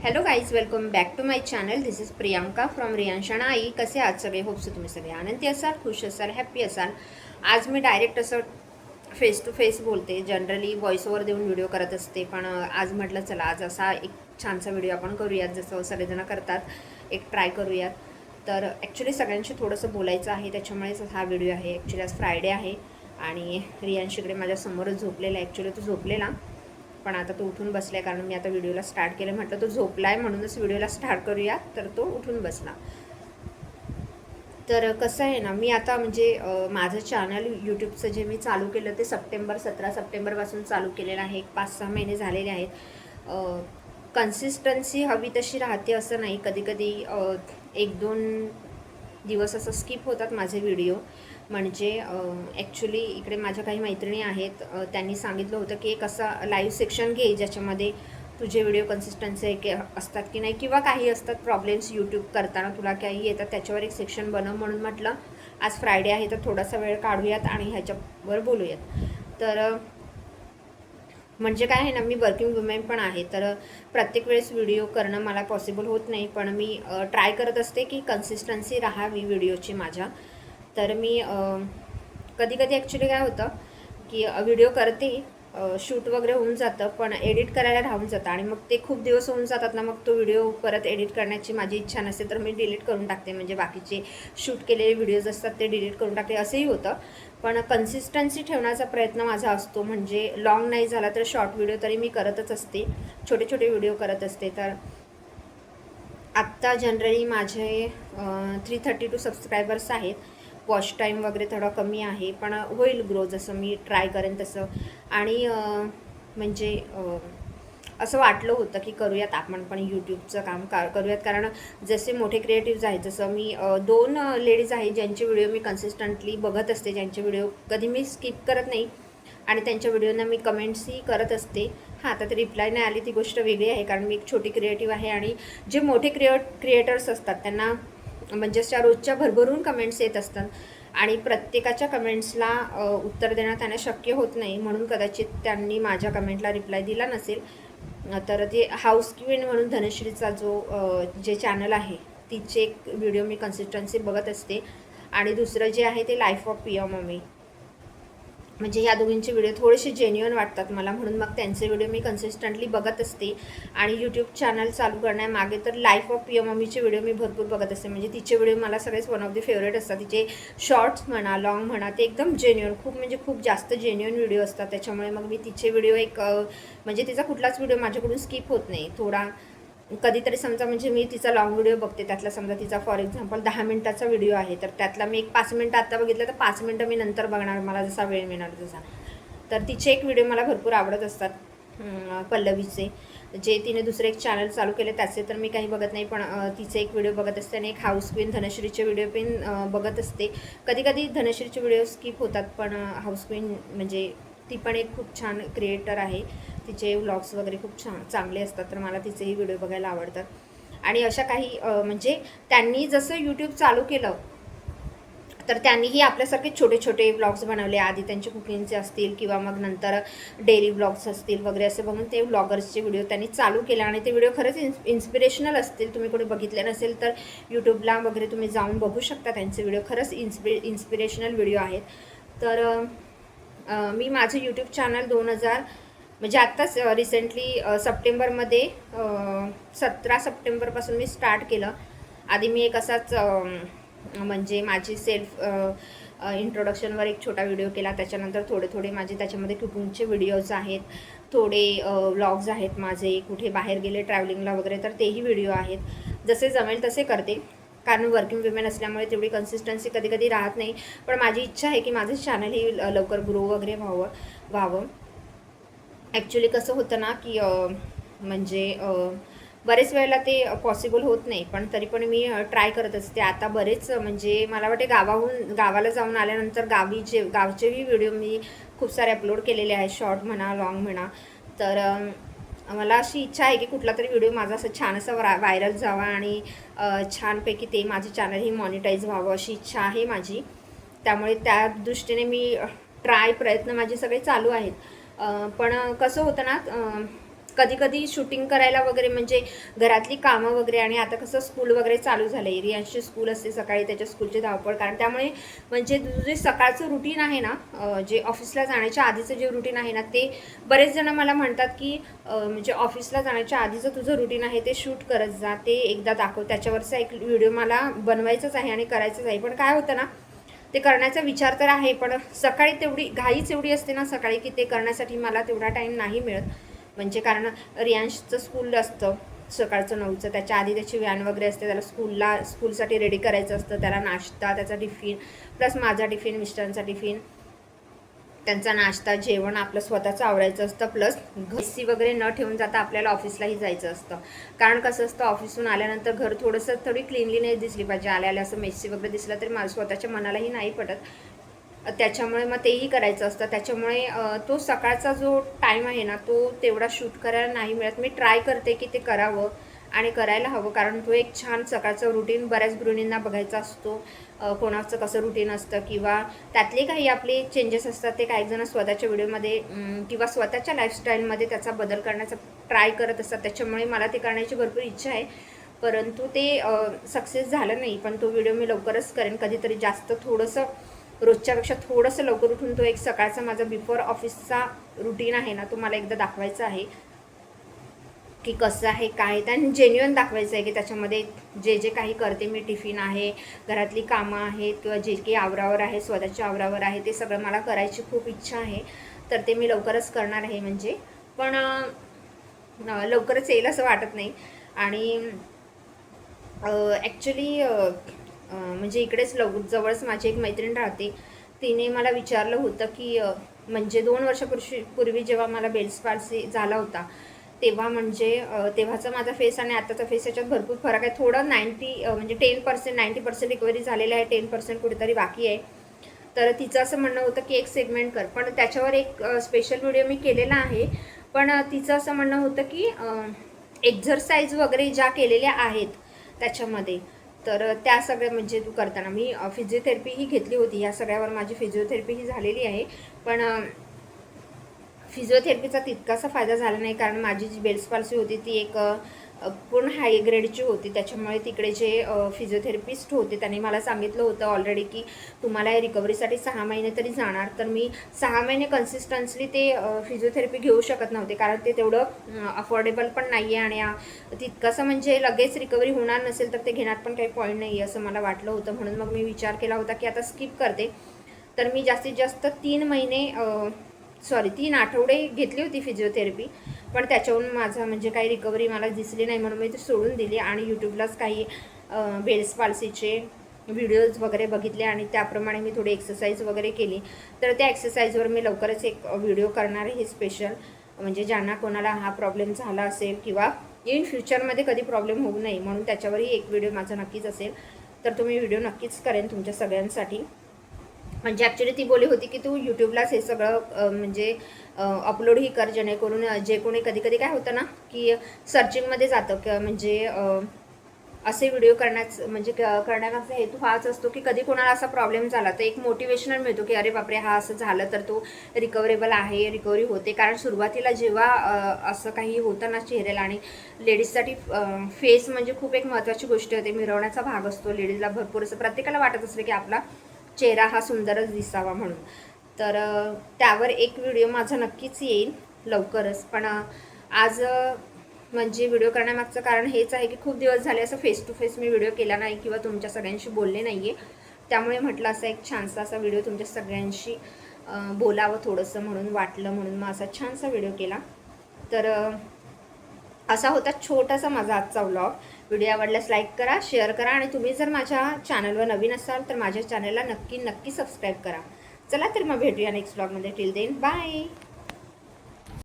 Hello guys, welcome back to my channel. This is Priyanka from Riyanshna आई. कसे आहात सगळे? होप्स तुम्ही सगळे आनंदी असाल, खुश असाल, हॅप्पी असाल. आज मी डायरेक्ट असं फेस टू फेस बोलते. जनरली व्हॉइस ओव्हर देऊन व्हिडिओ करत असते, पण आज म्हटलं चला आज असा एक छानसा व्हिडिओ आपण करूयात, जसं सगळेजण करतात. एक ट्राय करूयात. तर ॲक्च्युली सगळ्यांशी थोडंसं बोलायचं आहे, त्याच्यामुळेच हा व्हिडिओ आहे. ॲक्च्युली आज फ्रायडे आहे आणि रियांशीकडे माझ्यासमोरच झोपलेला आहे. ॲक्च्युली तो झोपलेला, पण आता तो उठून बसला आहे, कारण मी आता व्हिडिओला स्टार्ट केलं. म्हटलं तो झोपला आहे म्हणूनच व्हिडिओला स्टार्ट करूया, तर तो उठून बसला. तर कसं आहे ना, मी आता म्हणजे माझं चॅनल यूट्यूबचं जे मी चालू केलं ते 17 सप्टेंबरपासून चालू केलेलं आहे. एक 5-6 महिने झालेले आहेत. कन्सिस्टन्सी हवी तशी राहते असं नाही. कधीकधी 1-2 दिवस असं स्किप होतात माझे व्हिडिओ. म्हणजे ॲक्च्युली इकडे माझ्या काही मैत्रिणी आहेत, त्यांनी सांगितलं होतं की एक असा लाईव्ह सेक्शन घे ज्याच्यामध्ये तुझे व्हिडिओ कन्सिस्टन्सी असतात की नाही, किंवा काही असतात प्रॉब्लेम्स यूट्यूब करताना तुला काही येतात, त्याच्यावर एक सेक्शन बनव. म्हणून म्हटलं आज फ्रायडे आहे तर थोडासा वेळ काढूयात आणि ह्याच्यावर बोलूयात. तर म्हणजे काय आहे ना, मी वर्किंग वुमेन पण आहे, तर प्रत्येक वेळेस व्हिडिओ करणं मला पॉसिबल होत नाही, पण मी ट्राय करत असते की कन्सिस्टन्सी राहावी व्हिडिओची माझ्या. तर मी कधी कधी ॲक्च्युली काय होतं की व्हिडिओ करते, शूट वगैरे होऊन जातं, पण एडिट करायला राहून जातं आणि मग ते खूप दिवस होऊन जातात ना, मग तो व्हिडिओ परत एडिट करण्याची माझी इच्छा नसते, तर मी डिलीट करून टाकते. म्हणजे बाकीचे शूट केलेले व्हिडिओज असतात ते डिलीट करून टाकते, असंही होतं. पण कन्सिस्टन्सी ठेवण्याचा प्रयत्न माझा असतो. म्हणजे लॉंग नाही झाला तर शॉर्ट व्हिडिओ तरी मी करतच असते, छोटे छोटे व्हिडिओ करत असते. तर आत्ता जनरली माझे 332 सबस्क्रायबर्स आहेत. वॉच टाईम वगैरे थोडा कमी आहे, पण होईल ग्रो जसं मी ट्राय करेन तसं. आणि म्हणजे असं वाटलं होतं की करूयात आपण पण यूट्यूबचं काम करूयात, कारण जसे मोठे क्रिएटिव्ज आहेत, जसं मी 2 लेडीज आहेत ज्यांचे व्हिडिओ मी कन्सिस्टंटली बघत असते, ज्यांचे व्हिडिओ कधी मी स्किप करत नाही आणि त्यांच्या व्हिडिओना मी कमेंट्सही करत असते. हां, आता ते रिप्लाय नाही आली ती गोष्ट वेगळी आहे, कारण मी एक छोटी क्रिएटिव्ह आहे आणि जे मोठे क्रिएटर्स असतात त्यांना म्हणजे अशा रोजच्या भरभरून कमेंट्स येत असतात आणि प्रत्येकाच्या कमेंट्सला उत्तर देणं त्यांना शक्य होत नाही, म्हणून कदाचित त्यांनी माझ्या कमेंटला रिप्लाय दिला नसेल. तर ते हाऊस क्वीन म्हणून धनश्रीचा जो जे चॅनल आहे, तिचे एक व्हिडिओ मी कन्सिस्टन्सी बघत असते. आणि दुसरं जे आहे ते लाईफ ऑफ पिया मम्मी. म्हणजे ह्या दोघींचे व्हिडिओ थोडेसे जेन्युअन वाटतात मला, म्हणून मग त्यांचे व्हिडिओ मी कन्सिस्टंटली बघत असते. आणि यूट्यूब चॅनल चालू करण्यामागे तर लाईफ ऑफ पिया मम्मीचे व्हिडिओ मी भरपूर बघत असते. म्हणजे तिचे व्हिडिओ मला सगळेच वन ऑफ द फेवरेट असतात. तिचे शॉर्ट्स म्हणा, लॉंग म्हणा, ते एकदम जेन्युअन, खूप म्हणजे खूप जास्त जेन्युअन व्हिडिओ असतात. त्याच्यामुळे मग मी तिचे व्हिडिओ म्हणजे तिचा कुठलाच व्हिडिओ माझ्याकडून स्किप होत नाही. थोडा कधीतरी समजा म्हणजे मी तिचा लॉंग व्हिडिओ बघते, त्यातला समजा तिचा फॉर एक्झाम्पल 10 मिनिटाचा व्हिडिओ आहे, तर त्यातला मी एक 5 मिनिटं आत्ता बघितलं तर 5 मिनिटं मी नंतर बघणार, मला जसा वेळ मिळणार तसा. तर तिचे एक व्हिडिओ मला भरपूर आवडत असतात. पल्लवीचे जे तिने दुसरे एक चॅनल चालू केले त्याचे तर मी काही बघत नाही, पण तिचे एक व्हिडिओ बघत असते. आणि एक हाऊस क्वीन धनश्रीचे व्हिडिओ पण बघत असते. कधी कधी धनश्रीचे व्हिडिओ स्किप होतात, पण हाऊस क्वीन म्हणजे ती पण एक खूप छान क्रिएटर आहे. तिचे व्लॉग्स वगैरे खूप चांगले असतात, तर मला तिचेही व्हिडिओ बघायला आवडतात. आणि अशा काही म्हणजे त्यांनी जसं यूट्यूब चालू केलं तर त्यांनीही आपल्यासारखे छोटे छोटे व्लॉग्स बनवले. आधी त्यांचे कुकिंगचे असतील किंवा मग नंतर डेली व्लॉग्स असतील वगैरे, असे बघून ते व्लॉगर्सचे व्हिडिओ त्यांनी चालू केले. आणि ते व्हिडिओ खरंच इन्स्पिरेशनल असतील. तुम्ही कोणी बघितले नसेल तर यूट्यूबला वगैरे तुम्ही जाऊन बघू शकता त्यांचे व्हिडिओ. खरंच इन्स्पिरेशनल व्हिडिओ आहेत. तर मी माझं यूट्यूब चॅनल 2000 म्हणजे आत्ताच रिसेंटली सप्टेंबरमध्ये 17 सप्टेंबरपासून मी स्टार्ट केलं. आधी मी एक असाच म्हणजे माझी सेल्फ इंट्रोडक्शनवर एक छोटा व्हिडिओ केला. त्याच्यानंतर थोडे थोडे माझे त्याच्यामध्ये कुकिंगचे व्हिडिओज आहेत, थोडे व्लॉग्स आहेत माझे, कुठे बाहेर गेले ट्रॅव्हलिंगला वगैरे तर तेही व्हिडिओ आहेत. जसे जमेल तसे करते, कारण वर्किंग वुमेन असल्यामुळे तेवढी कन्सिस्टन्सी कधी कधी राहत नाही. पण माझी इच्छा आहे की माझं चॅनल ही लवकर ग्रो वगैरे व्हावं. ॲक्च्युली कसं होतं ना की म्हणजे बरेच वेळेला ते पॉसिबल होत नाही, पण तरी पण मी ट्राय करत असते. आता बरेच म्हणजे मला वाटते गावाला जाऊन आल्यानंतर गावचेही व्हिडिओ मी खूप सारे अपलोड केलेले आहेत, शॉर्ट म्हणा, लॉंग म्हणा. तर मला अशी इच्छा आहे की कुठला तरी व्हिडिओ माझा असं छान असा व्हायरल जावा आणि छानपैकी ते माझं चॅनलही मॉनिटाईज व्हावं अशी इच्छा आहे माझी. त्यामुळे त्या दृष्टीने मी प्रयत्न माझे सगळे चालू आहेत. पण कसं होतं ना, कधी कधी शूटिंग करायला वगैरे म्हणजे घरातली कामं वगैरे, आणि आता कसं स्कूल वगैरे चालू झालं आहे, रियांशची स्कूल असते सकाळी, त्याच्या स्कूलची धावपळ, कारण त्यामुळे म्हणजे जे सकाळचं रुटीन आहे ना, जे ऑफिसला जाण्याच्या आधीचं जे रुटीन आहे ना, ते बरेच जण मला म्हणतात की म्हणजे ऑफिसला जाण्याच्या आधीचं तुझं रुटीन आहे ते शूट करत जा, ते एकदा दाखव. त्याच्यावरचा एक व्हिडिओ मला बनवायचाच आहे आणि करायचंच आहे. पण काय होतं ना, ते करण्याचा विचार तर आहे, पण सकाळी तेवढी घाईच एवढी असते ना सकाळी, की ते करण्यासाठी मला तेवढा टाईम नाही मिळत. म्हणजे कारण रियांशचं स्कूल असतं सकाळचं 9चं, त्याच्या आधी त्याची व्हॅन वगैरे असते, त्याला स्कूलसाठी रेडी करायचं असतं, त्याला नाश्ता, त्याचा टिफिन, प्लस माझा टिफिन, मिस्टरांचा टिफिन, त्यांचा नाश्ता, जेवण आपलं स्वतःचं आवरायचं असतं, प्लस घसी वगैरे न ठेवून जाता आपल्याला ऑफिसलाही जायचं असतं. कारण कसं असतं, ऑफिसहून आल्यानंतर घर थोडी क्लीनलीनेस दिसली पाहिजे. आल्या असं मेसी वगैरे दिसलं तरी माझ्या स्वतःच्या मनालाही नाही पटत. त्याच्यामुळे मग तेही करायचं असतं. त्याच्यामुळे तो सकाळचा जो टाईम आहे ना, तो तेवढा शूट करायला नाही मिळत. मी ट्राय करते की ते करावं आणि करायला हवं, कारण तो एक छान सकाळचं रुटीन बऱ्याच गृहिणींना बघायचा असतो. कोणाचं कसं रुटीन असतं किंवा त्यातले काही आपले चेंजेस असतात, ते काही जण स्वतःच्या व्हिडिओमध्ये किंवा स्वतःच्या लाईफस्टाईलमध्ये त्याचा बदल करण्याचा ट्राय करत असतात. त्याच्यामुळे मला ते करण्याची भरपूर इच्छा आहे, परंतु ते सक्सेस झालं नाही. पण तो व्हिडिओ मी लवकरच करेन, कधीतरी जास्त थोडंसं रोजच्यापेक्षा थोडंसं लवकर उठून तो एक सकाळचा माझा बिफोर ऑफिसचा रुटीन आहे ना, तो मला एकदा दाखवायचा आहे की कसं आहे, काय आहे, आणि जेन्युअन दाखवायचं आहे की त्याच्यामध्ये जे जे काही करते मी, टिफिन आहे, घरातली कामं आहेत किंवा जे काही आवरावर आहे, स्वतःच्या आवरावर आहे, ते सगळं मला करायची खूप इच्छा आहे. तर ते मी लवकरच करणार आहे. म्हणजे पण लवकरच येईल असं वाटत नाही. आणि ॲक्च्युली म्हणजे इकडेच जवळच माझी एक मैत्रीण राहते, तिने मला विचारलं होतं की म्हणजे 2 वर्षापूर्वी जेव्हा मला बेल्स पाल्सी झाला होता, तेव्हा म्हणजे तेव्हाचा माझा फेस आणि आताचा फेस याच्यात भरपूर फरक आहे. थोडं 90 म्हणजे 10% 90% रिकव्हरी झालेली आहे, 10% कुठेतरी बाकी आहे. तर तिचं असं म्हणणं होतं की एक सेगमेंट कर, पण त्याच्यावर एक स्पेशल व्हिडिओ मी केलेला आहे. पण तिचं असं म्हणणं होतं की एक्झरसाईज वगैरे ज्या केलेल्या आहेत त्याच्यामध्ये, तर त्या सगळ्या म्हणजे तू करताना मी फिजिओथेरपीही घेतली होती. ह्या सगळ्यावर माझी फिजिओथेरपीही झालेली आहे. पण फिजिओथेरपीचा तितकासा फायदा झाला नाही, कारण माझी जी बेल्स पाल्सी होती ती एक पूर्ण हाय ग्रेडची होती. त्याच्यामुळे तिकडे जे फिजिओथेरपिस्ट होते त्यांनी मला सांगितलं होतं ऑलरेडी की तुम्हाला या रिकव्हरीसाठी 6 महिने तरी जाणार. तर मी 6 महिने कन्सिस्टन्सली ते फिजिओथेरपी घेऊ शकत नव्हते, कारण ते तेवढं अफोर्डेबल पण नाही आहे, आणि तितकंसं म्हणजे लगेच रिकव्हरी होणार नसेल तर ते घेण्यात पण काही पॉईंट नाही आहे असं मला वाटलं होतं. म्हणून मग मी विचार केला होता की आता स्किप करते. तर मी जास्तीत जास्त 3 आठवडे घेतली होती फिजिओथेरपी, पण त्याच्याहून माझं म्हणजे काही रिकव्हरी मला दिसली नाही, म्हणून मी ते सोडून दिली आणि यूट्यूबलाच काही बेल्स पाल्सीचे व्हिडिओज वगैरे बघितले आणि त्याप्रमाणे मी थोडी एक्सरसाइज वगैरे केली. तर त्या एक्सरसाइजवर मी लवकरच एक व्हिडिओ करणार आहे स्पेशल, म्हणजे ज्यांना कोणाला हा प्रॉब्लेम झाला असेल किंवा इन फ्युचरमध्ये कधी प्रॉब्लेम होऊ नये म्हणून त्याच्यावरही एक व्हिडिओ माझा नक्कीच असेल. तर तुम्ही व्हिडिओ नक्कीच करेन तुमच्या सगळ्यांसाठी. म्हणजे ॲक्च्युली ती बोली होती की तू यूट्यूबलाच हे सगळं म्हणजे अपलोडही कर, जेणेकरून जे कोणी कधी कधी काय होतं ना की सर्चिंगमध्ये जातं म्हणजे असे व्हिडिओ करण्याचा हेतू हाच असतो की कधी कोणाला असा प्रॉब्लेम झाला तर एक मोटिवेशनल मिळतो की अरे बापरे, हा असं झालं तर तो रिकव्हरेबल आहे, रिकव्हरी होते. कारण सुरुवातीला जेव्हा असं काही होतं ना चेहऱ्याला, आणि लेडीजसाठी फेस म्हणजे खूप एक महत्त्वाची गोष्ट होते, मिरवण्याचा भाग असतो लेडीजला. भरपूर असं प्रत्येकाला वाटत असतं की आपला चेहरा हा सुंदरच दिसावा म्हणून. तर त्यावर एक व्हिडिओ माझा नक्कीच येईल लवकरच. पण आज म्हणजे व्हिडिओ करण्यामागचं कारण हेच आहे की खूप दिवस झाले असं फेस टू फेस मी व्हिडिओ केला नाही किंवा तुमच्या सगळ्यांशी बोलले नाही आहे. त्यामुळे म्हटलं असा एक छानसा असा व्हिडिओ तुमच्या सगळ्यांशी बोलावं थोडंसं म्हणून वाटलं, म्हणून मग असा छानसा व्हिडिओ केला. तर असा होता छोटासा माझा आजचा व्लॉग. व्हिडिओ आवडल्यास लाईक करा, शेअर करा, आणि तुम्ही जर माझ्या चॅनलवर नवीन असाल तर माझ्या चॅनलला नक्की सबस्क्राईब करा. चला तर मग भेटूया नेक्स्ट व्लॉगमध्ये. Till then bye.